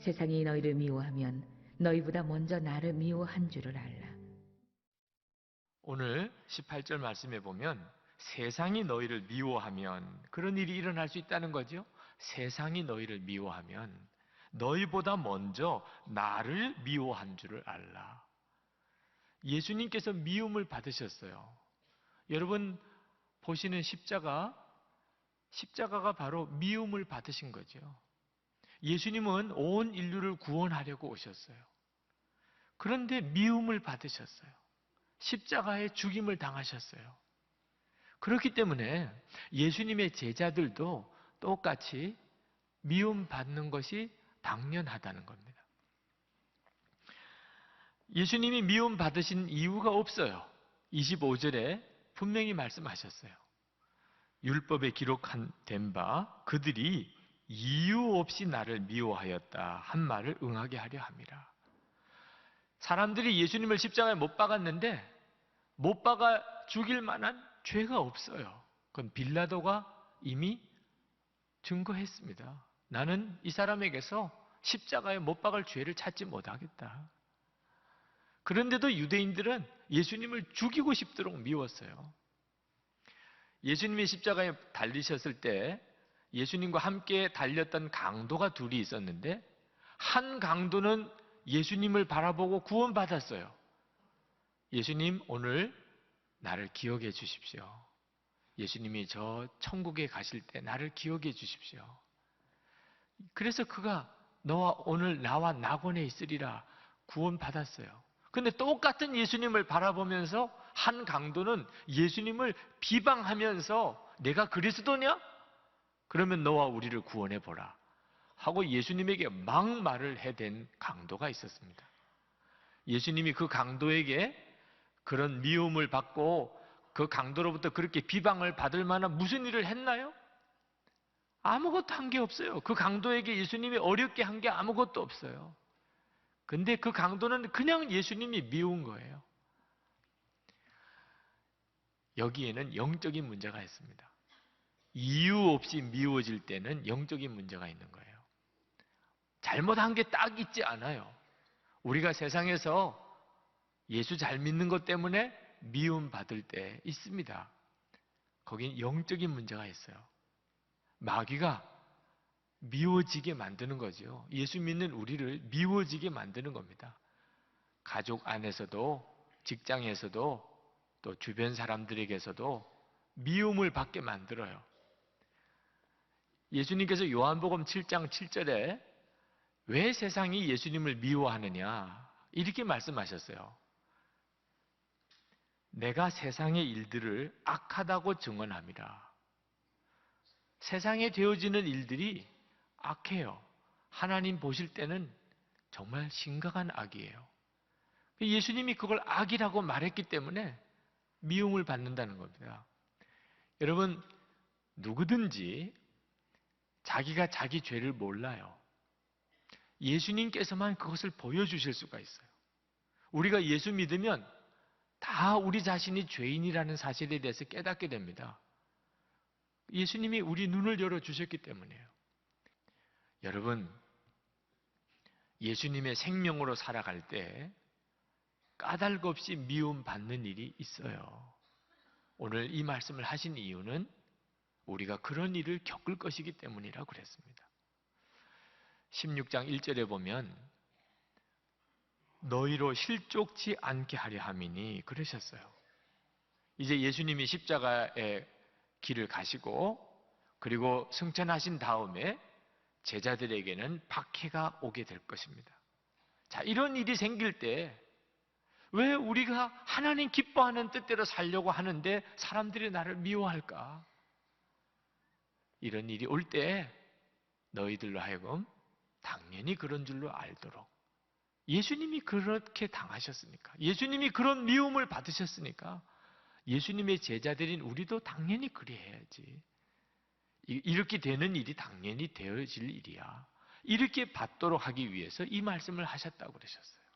세상이 너희를 미워하면 너희보다 먼저 나를 미워한 줄을 알라. 오늘 18절 말씀에 보면 세상이 너희를 미워하면 그런 일이 일어날 수 있다는 거죠. 세상이 너희를 미워하면 너희보다 먼저 나를 미워한 줄을 알라. 예수님께서 미움을 받으셨어요. 여러분 보시는 십자가가 바로 미움을 받으신 거죠. 예수님은 온 인류를 구원하려고 오셨어요. 그런데 미움을 받으셨어요. 십자가에 죽임을 당하셨어요. 그렇기 때문에 예수님의 제자들도 똑같이 미움받는 것이 당연하다는 겁니다. 예수님이 미움받으신 이유가 없어요. 25절에 분명히 말씀하셨어요. 율법에 기록된 바 그들이 이유 없이 나를 미워하였다 한 말을 응하게 하려 함이라. 사람들이 예수님을 십자가에 못 박았는데 못 박아 죽일 만한 죄가 없어요. 그건 빌라도가 이미 증거했습니다. 나는 이 사람에게서 십자가에 못 박을 죄를 찾지 못하겠다. 그런데도 유대인들은 예수님을 죽이고 싶도록 미웠어요. 예수님이 십자가에 달리셨을 때 예수님과 함께 달렸던 강도가 둘이 있었는데 한 강도는 예수님을 바라보고 구원받았어요. 예수님 오늘 나를 기억해 주십시오. 예수님이 저 천국에 가실 때 나를 기억해 주십시오. 그래서 그가 너와 오늘 나와 낙원에 있으리라 구원받았어요. 근데 똑같은 예수님을 바라보면서 한 강도는 예수님을 비방하면서 내가 그리스도냐? 그러면 너와 우리를 구원해 보라 하고 예수님에게 막말을 해댄 강도가 있었습니다. 예수님이 그 강도에게 그런 미움을 받고 그 강도로부터 그렇게 비방을 받을 만한 무슨 일을 했나요? 아무것도 한 게 없어요. 그 강도에게 예수님이 어렵게 한 게 아무것도 없어요. 근데 그 강도는 그냥 예수님이 미운 거예요. 여기에는 영적인 문제가 있습니다. 이유 없이 미워질 때는 영적인 문제가 있는 거예요. 잘못한 게 딱 있지 않아요. 우리가 세상에서 예수 잘 믿는 것 때문에 미움받을 때 있습니다. 거긴 영적인 문제가 있어요. 마귀가 미워지게 만드는 거죠. 예수 믿는 우리를 미워지게 만드는 겁니다. 가족 안에서도 직장에서도 또 주변 사람들에게서도 미움을 받게 만들어요. 예수님께서 요한복음 7장 7절에 왜 세상이 예수님을 미워하느냐 이렇게 말씀하셨어요. 내가 세상의 일들을 악하다고 증언함이라. 세상에 되어지는 일들이 악해요. 하나님 보실 때는 정말 심각한 악이에요. 예수님이 그걸 악이라고 말했기 때문에 미움을 받는다는 겁니다. 여러분 누구든지 자기가 자기 죄를 몰라요. 예수님께서만 그것을 보여주실 수가 있어요. 우리가 예수 믿으면 다 우리 자신이 죄인이라는 사실에 대해서 깨닫게 됩니다. 예수님이 우리 눈을 열어주셨기 때문이에요. 여러분 예수님의 생명으로 살아갈 때 까닭 없이 미움받는 일이 있어요. 오늘 이 말씀을 하신 이유는 우리가 그런 일을 겪을 것이기 때문이라고 그랬습니다. 16장 1절에 보면 너희로 실족치 않게 하려 함이니 그러셨어요. 이제 예수님이 십자가의 길을 가시고 그리고 승천하신 다음에 제자들에게는 박해가 오게 될 것입니다. 자, 이런 일이 생길 때 왜 우리가 하나님 기뻐하는 뜻대로 살려고 하는데 사람들이 나를 미워할까? 이런 일이 올 때 너희들로 하여금 당연히 그런 줄로 알도록 예수님이 그렇게 당하셨으니까 예수님이 그런 미움을 받으셨으니까 예수님의 제자들인 우리도 당연히 그래야지. 이렇게 되는 일이 당연히 되어질 일이야. 이렇게 받도록 하기 위해서 이 말씀을 하셨다고 그러셨어요.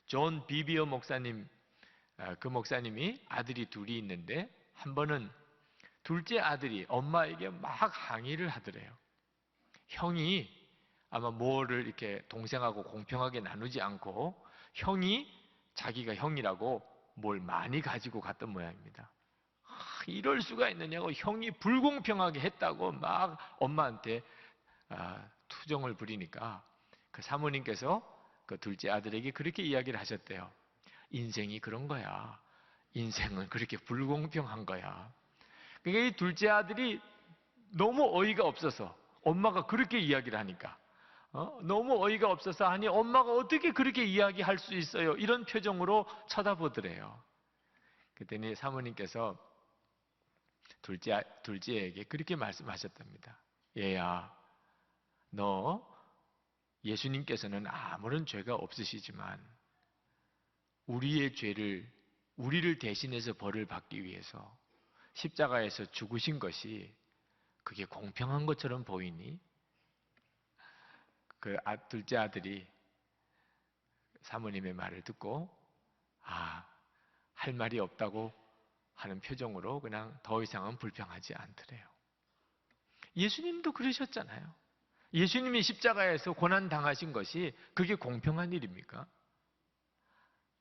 존 비비어 목사님, 그 목사님이 아들이 둘이 있는데 한 번은 둘째 아들이 엄마에게 막 항의를 하더래요. 형이 아마 뭐를 이렇게 동생하고 공평하게 나누지 않고 형이 자기가 형이라고 뭘 많이 가지고 갔던 모양입니다. 이럴 수가 있느냐고 형이 불공평하게 했다고 막 엄마한테 투정을 부리니까 그 사모님께서 그 둘째 아들에게 그렇게 이야기를 하셨대요. 인생이 그런 거야. 인생은 그렇게 불공평한 거야. 그러니까 이 둘째 아들이 너무 어이가 없어서 엄마가 그렇게 이야기를 하니까 너무 어이가 없어서 아니 엄마가 어떻게 그렇게 이야기할 수 있어요? 이런 표정으로 쳐다보더래요. 그랬더니 사모님께서 둘째에게 그렇게 말씀하셨답니다. 얘야, 너 예수님께서는 아무런 죄가 없으시지만 우리의 죄를 우리를 대신해서 벌을 받기 위해서 십자가에서 죽으신 것이 그게 공평한 것처럼 보이니? 그 둘째 아들이 사모님의 말을 듣고 할 말이 없다고 하는 표정으로 그냥 더 이상은 불평하지 않더래요. 예수님도 그러셨잖아요. 예수님이 십자가에서 고난 당하신 것이 그게 공평한 일입니까?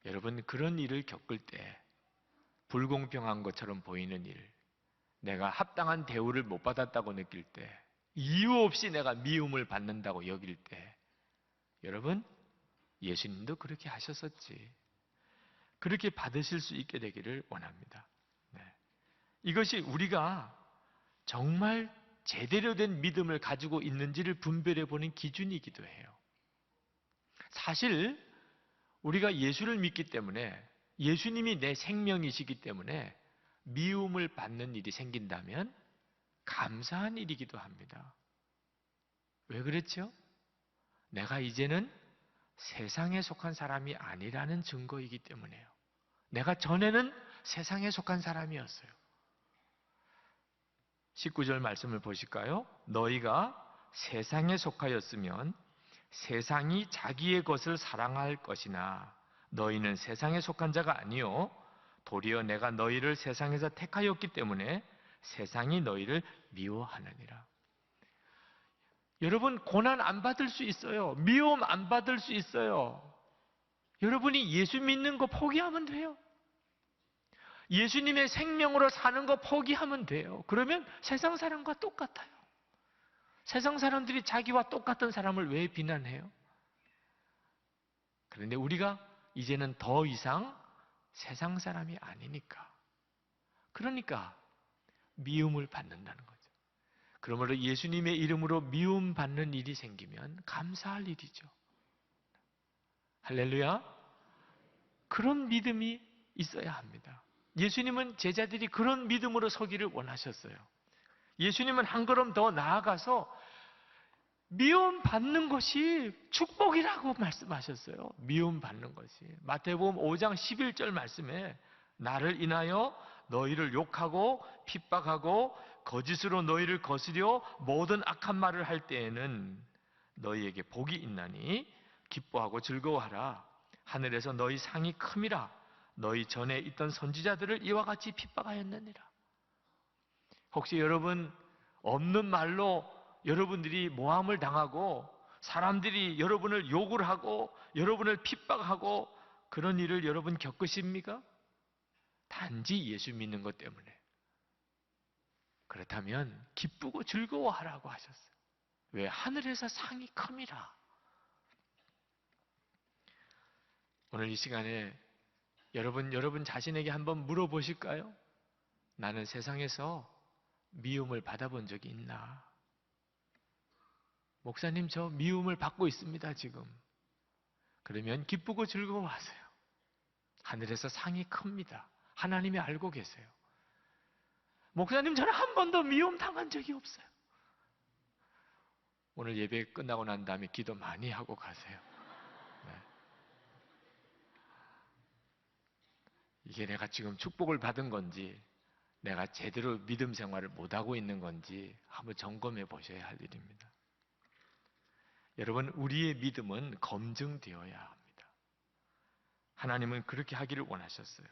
여러분, 그런 일을 겪을 때 불공평한 것처럼 보이는 일, 내가 합당한 대우를 못 받았다고 느낄 때, 이유 없이 내가 미움을 받는다고 여길 때, 여러분, 예수님도 그렇게 하셨었지. 그렇게 받으실 수 있게 되기를 원합니다. 네. 이것이 우리가 정말 제대로 된 믿음을 가지고 있는지를 분별해 보는 기준이기도 해요. 사실 우리가 예수를 믿기 때문에 예수님이 내 생명이시기 때문에 미움을 받는 일이 생긴다면 감사한 일이기도 합니다. 왜 그렇죠? 내가 이제는 세상에 속한 사람이 아니라는 증거이기 때문에요. 내가 전에는 세상에 속한 사람이었어요. 19절 말씀을 보실까요? 너희가 세상에 속하였으면 세상이 자기의 것을 사랑할 것이나 너희는 세상에 속한 자가 아니요 도리어 내가 너희를 세상에서 택하였기 때문에 세상이 너희를 미워하느니라. 여러분, 고난 안 받을 수 있어요. 미움 안 받을 수 있어요. 여러분이 예수 믿는 거 포기하면 돼요. 예수님의 생명으로 사는 거 포기하면 돼요. 그러면 세상 사람과 똑같아요. 세상 사람들이 자기와 똑같은 사람을 왜 비난해요? 그런데 우리가 이제는 더 이상 세상 사람이 아니니까. 그러니까 미움을 받는다는 거죠. 그러므로 예수님의 이름으로 미움 받는 일이 생기면 감사할 일이죠. 할렐루야. 그런 믿음이 있어야 합니다. 예수님은 제자들이 그런 믿음으로 서기를 원하셨어요. 예수님은 한 걸음 더 나아가서 미움 받는 것이 축복이라고 말씀하셨어요. 미움 받는 것이. 마태복음 5장 11절 말씀에 나를 인하여 너희를 욕하고 핍박하고 거짓으로 너희를 거스려 모든 악한 말을 할 때에는 너희에게 복이 있나니 기뻐하고 즐거워하라. 하늘에서 너희 상이 큼이라. 너희 전에 있던 선지자들을 이와 같이 핍박하였느니라. 혹시 여러분 없는 말로 여러분들이 모함을 당하고 사람들이 여러분을 욕을 하고 여러분을 핍박하고 그런 일을 여러분 겪으십니까? 단지 예수 믿는 것 때문에. 그렇다면 기쁘고 즐거워하라고 하셨어요. 왜? 하늘에서 상이 큼이라. 오늘 이 시간에 여러분 자신에게 한번 물어보실까요? 나는 세상에서 미움을 받아본 적이 있나? 목사님, 저 미움을 받고 있습니다, 지금. 그러면 기쁘고 즐거워하세요. 하늘에서 상이 큽니다. 하나님이 알고 계세요. 목사님, 저는 한 번도 미움 당한 적이 없어요. 오늘 예배 끝나고 난 다음에 기도 많이 하고 가세요. 네. 이게 내가 지금 축복을 받은 건지 내가 제대로 믿음 생활을 못하고 있는 건지 한번 점검해 보셔야 할 일입니다. 여러분, 우리의 믿음은 검증되어야 합니다. 하나님은 그렇게 하기를 원하셨어요.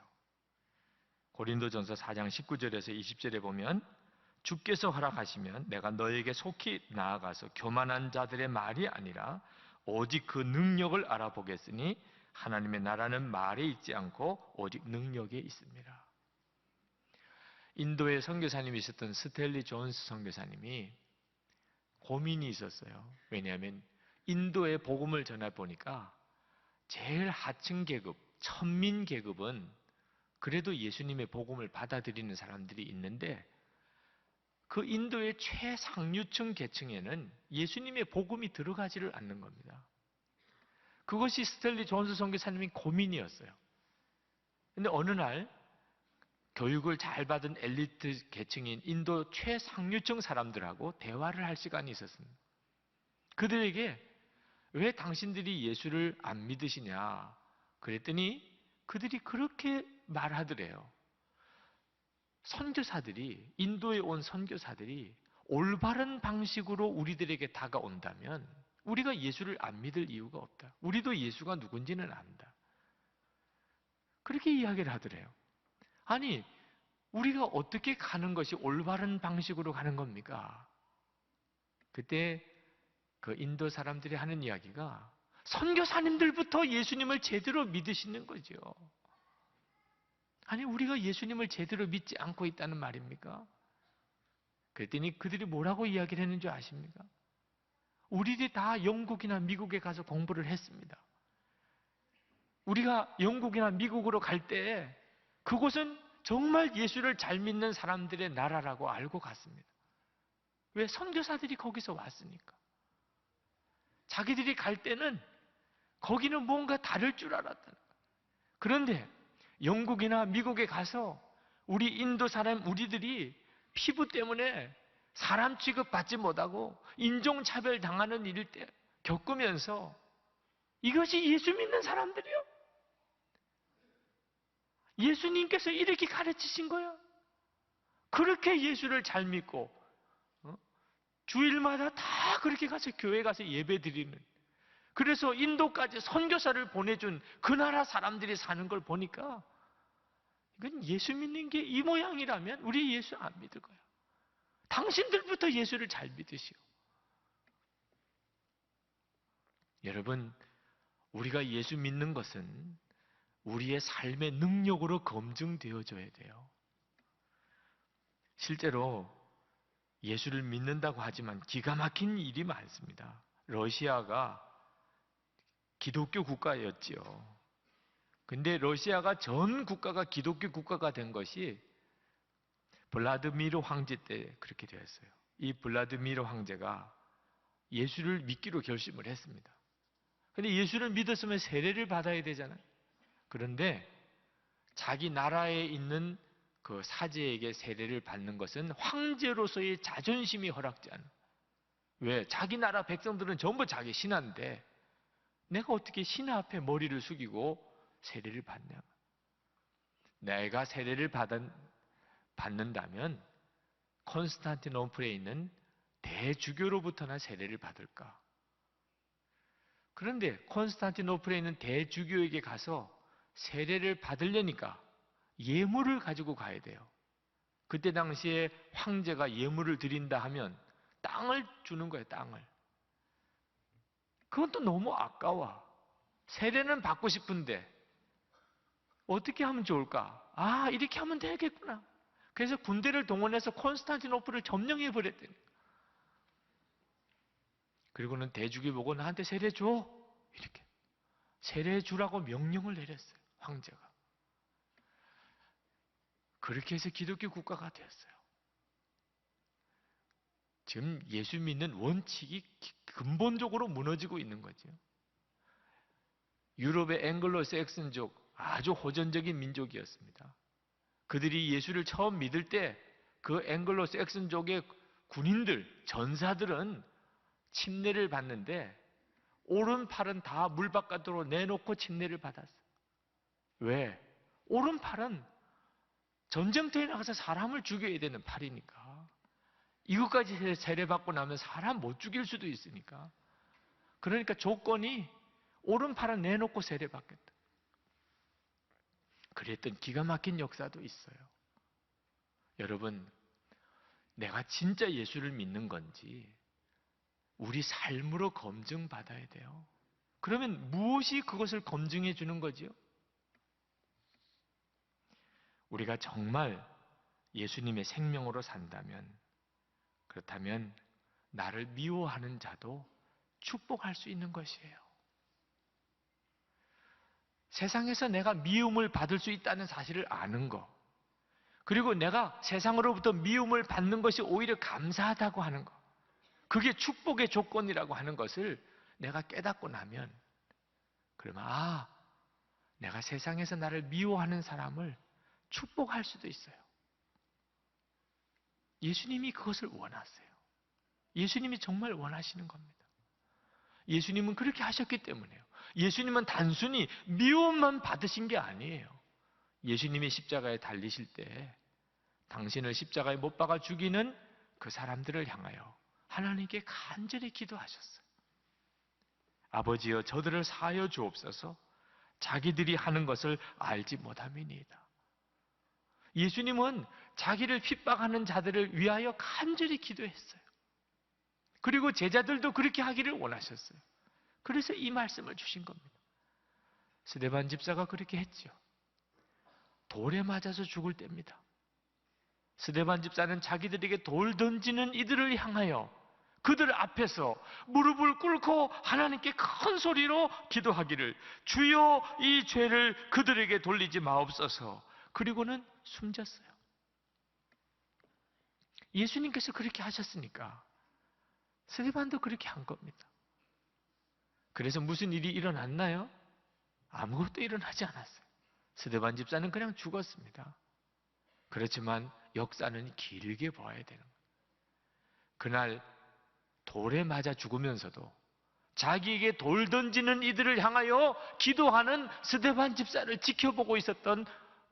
고린도전서 4장 19절에서 20절에 보면 주께서 허락하시면 내가 너에게 속히 나아가서 교만한 자들의 말이 아니라 오직 그 능력을 알아보겠으니 하나님의 나라는 말에 있지 않고 오직 능력에 있습니다. 인도의 선교사님이 있었던 스탠리 존스 선교사님이 고민이 있었어요. 왜냐하면 인도의 복음을 전해 보니까 제일 하층 계급, 천민 계급은 그래도 예수님의 복음을 받아들이는 사람들이 있는데 그 인도의 최상류층 계층에는 예수님의 복음이 들어가지를 않는 겁니다. 그것이 스탠리 존스 선교사님의 고민이었어요. 근데 어느 날 교육을 잘 받은 엘리트 계층인 인도 최상류층 사람들하고 대화를 할 시간이 있었습니다. 그들에게 왜 당신들이 예수를 안 믿으시냐 그랬더니 그들이 그렇게 말하더래요. 선교사들이, 인도에 온 선교사들이 올바른 방식으로 우리들에게 다가온다면 우리가 예수를 안 믿을 이유가 없다. 우리도 예수가 누군지는 안다. 그렇게 이야기를 하더래요. 아니, 우리가 어떻게 가는 것이 올바른 방식으로 가는 겁니까? 그때 그 인도 사람들이 하는 이야기가 선교사님들부터 예수님을 제대로 믿으시는 거죠. 아니, 우리가 예수님을 제대로 믿지 않고 있다는 말입니까? 그랬더니 그들이 뭐라고 이야기를 했는지 아십니까? 우리들이 다 영국이나 미국에 가서 공부를 했습니다. 우리가 영국이나 미국으로 갈 때 그곳은 정말 예수를 잘 믿는 사람들의 나라라고 알고 갔습니다. 왜? 선교사들이 거기서 왔으니까. 자기들이 갈 때는 거기는 뭔가 다를 줄 알았다는 거예요. 그런데 영국이나 미국에 가서 우리 인도 사람, 우리들이 피부 때문에 사람 취급받지 못하고 인종차별 당하는 일을 겪으면서 이것이 예수 믿는 사람들이요. 예수님께서 이렇게 가르치신 거예요. 그렇게 예수를 잘 믿고 주일마다 다 그렇게 가서 교회 가서 예배 드리는, 그래서 인도까지 선교사를 보내준 그 나라 사람들이 사는 걸 보니까 이건 예수 믿는 게 이 모양이라면 우리 예수 안 믿을 거야. 당신들부터 예수를 잘 믿으시오. 여러분, 우리가 예수 믿는 것은 우리의 삶의 능력으로 검증되어져야 돼요. 실제로 예수를 믿는다고 하지만 기가 막힌 일이 많습니다. 러시아가 기독교 국가였지요. 근데 러시아가 전 국가가 기독교 국가가 된 것이 블라드미르 황제 때 그렇게 되었어요. 이 블라드미르 황제가 예수를 믿기로 결심을 했습니다. 근데 예수를 믿었으면 세례를 받아야 되잖아요. 그런데 자기 나라에 있는 그 사제에게 세례를 받는 것은 황제로서의 자존심이 허락지 않아. 왜? 자기 나라 백성들은 전부 자기 신하인데 내가 어떻게 신하 앞에 머리를 숙이고 세례를 받냐. 내가 세례를 받는다면 콘스탄티노플에 있는 대주교로부터나 세례를 받을까. 그런데 콘스탄티노플에 있는 대주교에게 가서 세례를 받으려니까 예물을 가지고 가야 돼요. 그때 당시에 황제가 예물을 드린다 하면 땅을 주는 거예요, 땅을. 그건 또 너무 아까워. 세례는 받고 싶은데 어떻게 하면 좋을까? 아, 이렇게 하면 되겠구나. 그래서 군대를 동원해서 콘스탄티노플을 점령해 버렸대요. 그리고는 대주교 보고 나한테 세례 줘. 이렇게. 세례 주라고 명령을 내렸어요, 황제가. 그렇게 해서 기독교 국가가 되었어요. 지금 예수 믿는 원칙이 근본적으로 무너지고 있는 거죠. 유럽의 앵글로 섹슨족, 아주 호전적인 민족이었습니다. 그들이 예수를 처음 믿을 때 그 앵글로 섹슨족의 군인들, 전사들은 침례를 받는데 오른팔은 다 물 바깥으로 내놓고 침례를 받았어요. 왜? 오른팔은 전쟁터에 나가서 사람을 죽여야 되는 팔이니까. 이것까지 세례받고 나면 사람 못 죽일 수도 있으니까. 그러니까 조건이 오른팔은 내놓고 세례받겠다. 그랬던 기가 막힌 역사도 있어요. 여러분, 내가 진짜 예수를 믿는 건지 우리 삶으로 검증받아야 돼요. 그러면 무엇이 그것을 검증해 주는 거지요? 우리가 정말 예수님의 생명으로 산다면, 그렇다면 나를 미워하는 자도 축복할 수 있는 것이에요. 세상에서 내가 미움을 받을 수 있다는 사실을 아는 것, 그리고 내가 세상으로부터 미움을 받는 것이 오히려 감사하다고 하는 것, 그게 축복의 조건이라고 하는 것을 내가 깨닫고 나면, 그러면 내가 세상에서 나를 미워하는 사람을 축복할 수도 있어요. 예수님이 그것을 원하세요. 예수님이 정말 원하시는 겁니다. 예수님은 그렇게 하셨기 때문에요. 예수님은 단순히 미움만 받으신 게 아니에요. 예수님이 십자가에 달리실 때 당신을 십자가에 못 박아 죽이는 그 사람들을 향하여 하나님께 간절히 기도하셨어요. 아버지여, 저들을 사하여 주옵소서. 자기들이 하는 것을 알지 못함이니이다. 예수님은 자기를 핍박하는 자들을 위하여 간절히 기도했어요. 그리고 제자들도 그렇게 하기를 원하셨어요. 그래서 이 말씀을 주신 겁니다. 스데반 집사가 그렇게 했죠. 돌에 맞아서 죽을 때입니다. 스데반 집사는 자기들에게 돌 던지는 이들을 향하여 그들 앞에서 무릎을 꿇고 하나님께 큰 소리로 기도하기를, 주여 이 죄를 그들에게 돌리지 마옵소서. 그리고는 숨졌어요. 예수님께서 그렇게 하셨으니까 스데반도 그렇게 한 겁니다. 그래서 무슨 일이 일어났나요? 아무것도 일어나지 않았어요. 스데반 집사는 그냥 죽었습니다. 그렇지만 역사는 길게 봐야 되는 거예요. 그날 돌에 맞아 죽으면서도 자기에게 돌 던지는 이들을 향하여 기도하는 스데반 집사를 지켜보고 있었던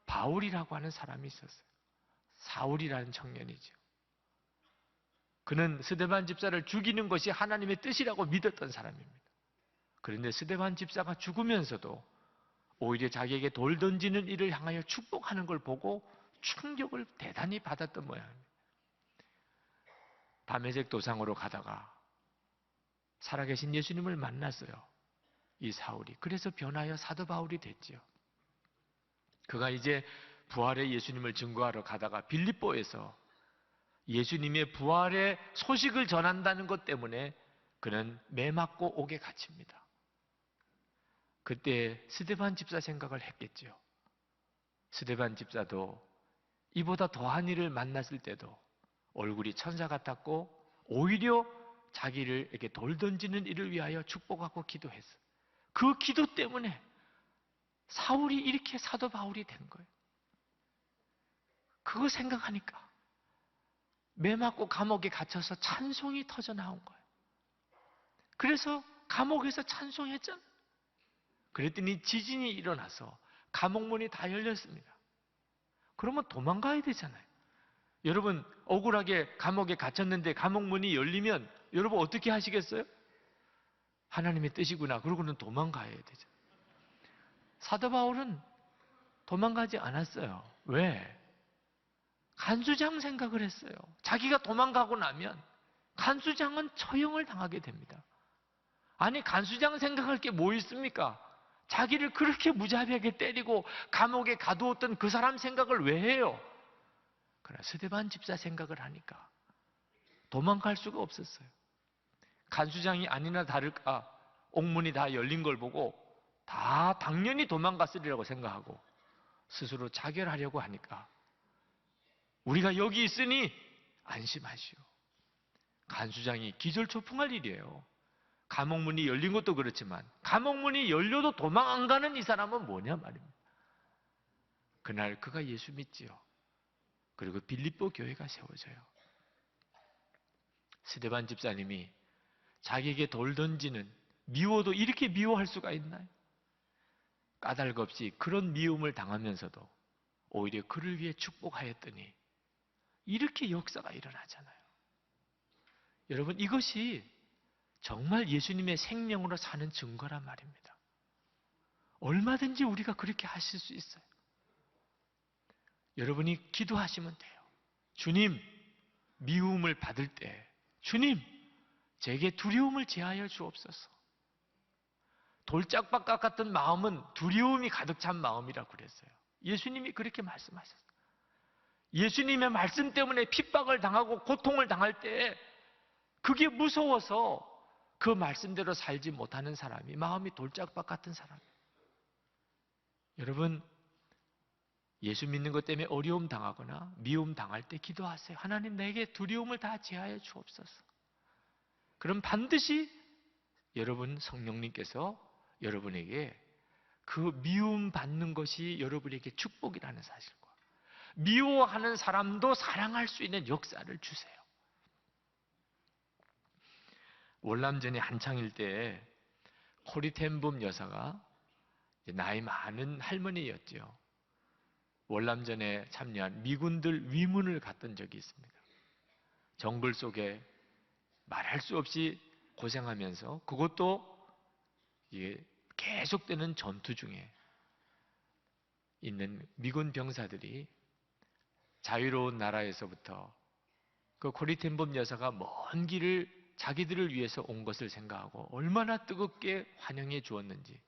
바울이라고 하는 사람이 있었어요. 사울이라는 청년이죠. 그는 스데반 집사를 죽이는 것이 하나님의 뜻이라고 믿었던 사람입니다. 그런데 스데반 집사가 죽으면서도 오히려 자기에게 돌 던지는 이를 향하여 축복하는 걸 보고 충격을 대단히 받았던 모양입니다. 다메섹 도상으로 가다가 살아계신 예수님을 만났어요. 이 사울이. 그래서 변하여 사도 바울이 됐지요. 그가 이제 부활의 예수님을 증거하러 가다가 빌립보에서 예수님의 부활의 소식을 전한다는 것 때문에 그는 매 맞고 옥에 갇힙니다. 그때 스데반 집사 생각을 했겠죠. 스데반 집사도 이보다 더한 일을 만났을 때도 얼굴이 천사 같았고 오히려 자기를 이렇게 돌 던지는 일을 위하여 축복하고 기도했어요. 그 기도 때문에 사울이 이렇게 사도 바울이 된 거예요. 그거 생각하니까 매 맞고 감옥에 갇혀서 찬송이 터져 나온 거예요. 그래서 감옥에서 찬송했잖아요. 그랬더니 지진이 일어나서 감옥문이 다 열렸습니다. 그러면 도망가야 되잖아요. 여러분 억울하게 감옥에 갇혔는데 감옥문이 열리면 여러분 어떻게 하시겠어요? 하나님의 뜻이구나. 그러고는 도망가야 되죠. 사도 바울은 도망가지 않았어요. 왜? 간수장 생각을 했어요. 자기가 도망가고 나면 간수장은 처형을 당하게 됩니다. 아니 간수장 생각할 게 뭐 있습니까? 자기를 그렇게 무자비하게 때리고 감옥에 가두었던 그 사람 생각을 왜 해요? 그러나 스데반 집사 생각을 하니까 도망갈 수가 없었어요. 간수장이 아니나 다를까 옥문이 다 열린 걸 보고 다 당연히 도망갔으리라고 생각하고 스스로 자결하려고 하니까 우리가 여기 있으니 안심하시오. 간수장이 기절초풍할 일이에요. 감옥문이 열린 것도 그렇지만 감옥문이 열려도 도망 안 가는 이 사람은 뭐냐 말입니다. 그날 그가 예수 믿지요. 그리고 빌립보 교회가 세워져요. 스데반 집사님이 자기에게 돌 던지는 미워도 이렇게 미워할 수가 있나요? 까닭 없이 그런 미움을 당하면서도 오히려 그를 위해 축복하였더니 이렇게 역사가 일어나잖아요. 여러분 이것이 정말 예수님의 생명으로 사는 증거란 말입니다. 얼마든지 우리가 그렇게 하실 수 있어요. 여러분이 기도하시면 돼요. 주님, 미움을 받을 때 주님, 제게 두려움을 제하여 주옵소서. 돌짝박각 같은 마음은 두려움이 가득 찬 마음이라고 그랬어요. 예수님이 그렇게 말씀하셨어요. 예수님의 말씀 때문에 핍박을 당하고 고통을 당할 때 그게 무서워서 그 말씀대로 살지 못하는 사람이 마음이 돌짝박 같은 사람이에요. 여러분, 예수 믿는 것 때문에 어려움 당하거나 미움 당할 때 기도하세요. 하나님, 내게 두려움을 다 제하여 주옵소서. 그럼 반드시 여러분 성령님께서 여러분에게 그 미움 받는 것이 여러분에게 축복이라는 사실과 미워하는 사람도 사랑할 수 있는 역사를 주세요. 월남전이 한창일 때 코리텐붐 여사가 나이 많은 할머니였죠. 월남전에 참여한 미군들 위문을 갔던 적이 있습니다. 정글 속에 말할 수 없이 고생하면서 그것도 계속되는 전투 중에 있는 미군 병사들이 자유로운 나라에서부터 그 코리텐범 여사가 먼 길을 자기들을 위해서 온 것을 생각하고 얼마나 뜨겁게 환영해 주었는지.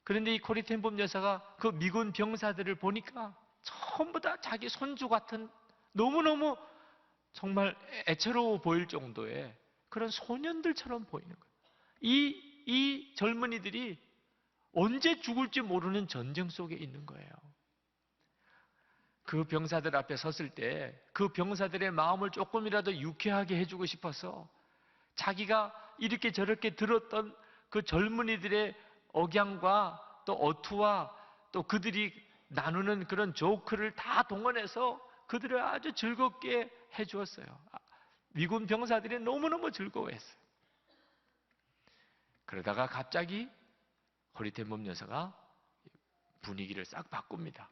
그런데 이 코리텐범 여사가 그 미군 병사들을 보니까 전부 다 자기 손주 같은 너무너무 정말 애처로워 보일 정도의 그런 소년들처럼 보이는 거예요. 이 젊은이들이 언제 죽을지 모르는 전쟁 속에 있는 거예요. 그 병사들 앞에 섰을 때 그 병사들의 마음을 조금이라도 유쾌하게 해주고 싶어서 자기가 이렇게 저렇게 들었던 그 젊은이들의 억양과 또 어투와 또 그들이 나누는 그런 조크를 다 동원해서 그들을 아주 즐겁게 해주었어요. 미군 병사들이 너무너무 즐거워했어요. 그러다가 갑자기 코리텐범 여사가 분위기를 싹 바꿉니다.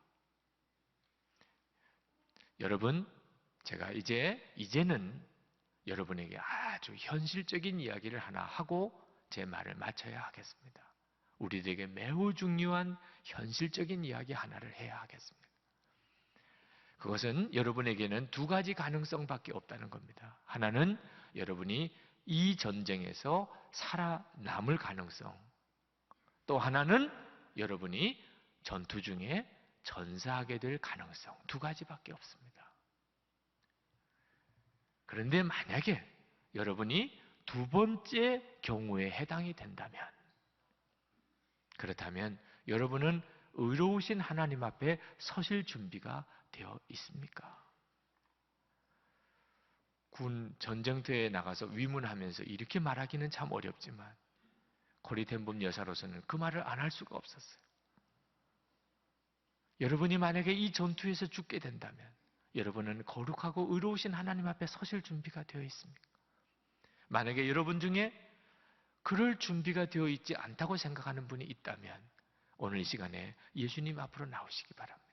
여러분, 제가 이제는 여러분에게 아주 현실적인 이야기를 하나 하고 제 말을 마쳐야 하겠습니다. 우리들에게 매우 중요한 현실적인 이야기 하나를 해야 하겠습니다. 그것은 여러분에게는 두 가지 가능성밖에 없다는 겁니다. 하나는 여러분이 이 전쟁에서 살아남을 가능성, 또 하나는 여러분이 전투 중에 전사하게 될 가능성, 두 가지밖에 없습니다. 그런데 만약에 여러분이 두 번째 경우에 해당이 된다면, 그렇다면 여러분은 의로우신 하나님 앞에 서실 준비가 되어 있습니까? 군 전쟁터에 나가서 위문하면서 이렇게 말하기는 참 어렵지만 코리텐범 여사로서는 그 말을 안 할 수가 없었어요. 여러분이 만약에 이 전투에서 죽게 된다면 여러분은 거룩하고 의로우신 하나님 앞에 서실 준비가 되어 있습니까? 만약에 여러분 중에 그럴 준비가 되어 있지 않다고 생각하는 분이 있다면 오늘 이 시간에 예수님 앞으로 나오시기 바랍니다.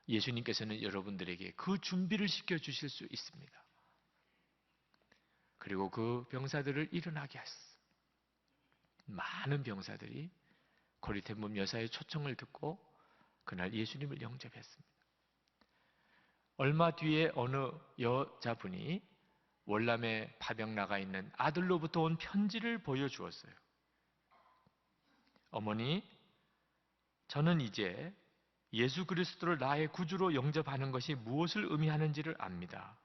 예수님께서는 여러분들에게 그 준비를 시켜주실 수 있습니다. 그리고 그 병사들을 일어나게 하셨어요. 많은 병사들이 코리텐범 여사의 초청을 듣고 그날 예수님을 영접했습니다. 얼마 뒤에 어느 여자분이 월남에 파병 나가 있는 아들로부터 온 편지를 보여주었어요. 어머니, 저는 이제 예수 그리스도를 나의 구주로 영접하는 것이 무엇을 의미하는지를 압니다.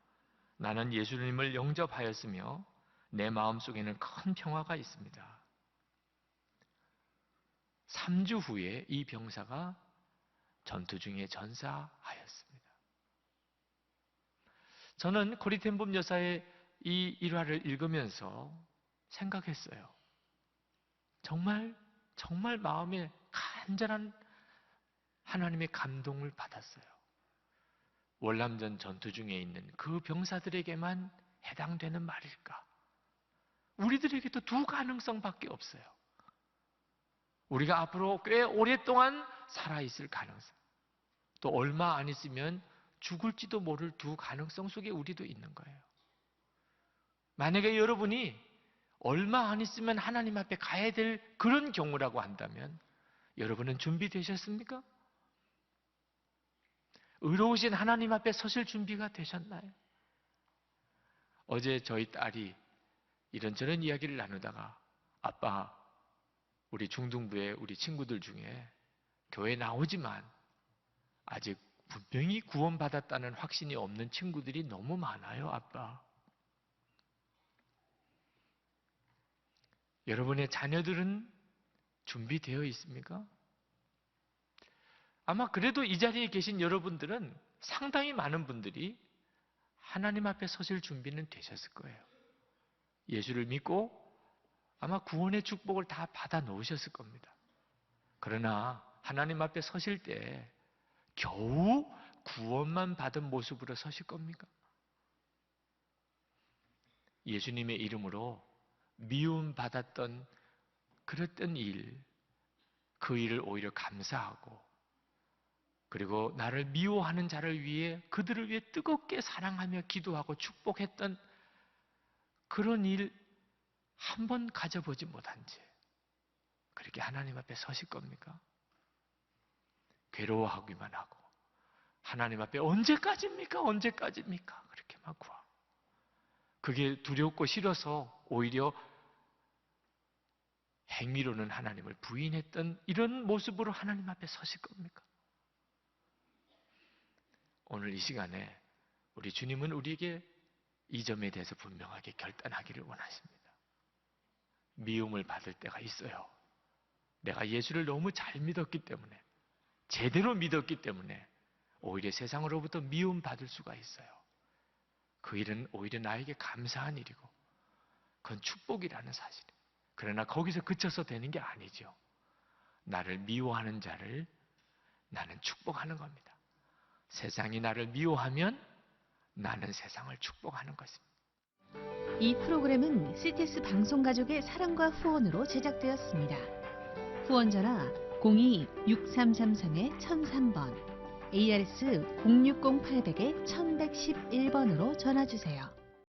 나는 예수님을 영접하였으며 내 마음속에는 큰 평화가 있습니다. 3주 후에 이 병사가 전투 중에 전사하였습니다. 저는 코리텐범 여사의 이 일화를 읽으면서 생각했어요. 정말 마음에 간절한 하나님의 감동을 받았어요. 월남전 전투 중에 있는 그 병사들에게만 해당되는 말일까? 우리들에게도 두 가능성밖에 없어요. 우리가 앞으로 꽤 오랫동안 살아있을 가능성, 또 얼마 안 있으면 죽을지도 모를 두 가능성 속에 우리도 있는 거예요. 만약에 여러분이 얼마 안 있으면 하나님 앞에 가야 될 그런 경우라고 한다면 여러분은 준비되셨습니까? 의로우신 하나님 앞에 서실 준비가 되셨나요? 어제 저희 딸이 이런저런 이야기를 나누다가 아빠, 우리 중등부의 우리 친구들 중에 교회 나오지만 아직 분명히 구원받았다는 확신이 없는 친구들이 너무 많아요, 아빠. 여러분의 자녀들은 준비되어 있습니까? 아마 그래도 이 자리에 계신 여러분들은 상당히 많은 분들이 하나님 앞에 서실 준비는 되셨을 거예요. 예수를 믿고 아마 구원의 축복을 다 받아 놓으셨을 겁니다. 그러나 하나님 앞에 서실 때 겨우 구원만 받은 모습으로 서실 겁니까? 예수님의 이름으로 미움 받았던 그랬던 일, 그 일을 오히려 감사하고 그리고 나를 미워하는 자를 위해 그들을 위해 뜨겁게 사랑하며 기도하고 축복했던 그런 일 한 번 가져보지 못한 채 그렇게 하나님 앞에 서실 겁니까? 괴로워하기만 하고 하나님 앞에 언제까지입니까? 언제까지입니까? 그렇게 막 구하. 그게 두렵고 싫어서 오히려 행위로는 하나님을 부인했던 이런 모습으로 하나님 앞에 서실 겁니까? 오늘 이 시간에 우리 주님은 우리에게 이 점에 대해서 분명하게 결단하기를 원하십니다. 미움을 받을 때가 있어요. 내가 예수를 너무 잘 믿었기 때문에, 제대로 믿었기 때문에 오히려 세상으로부터 미움 받을 수가 있어요. 그 일은 오히려 나에게 감사한 일이고 그건 축복이라는 사실. 그러나 거기서 그쳐서 되는 게 아니죠. 나를 미워하는 자를 나는 축복하는 겁니다. 세상이 나를 미워하면 나는 세상을 축복하는 것입니다. 이 프로그램은 CTS 방송가족의 사랑과 후원으로 제작되었습니다. 후원 전화 02-6333-1003번, ARS 060-800-1111번으로 전화주세요.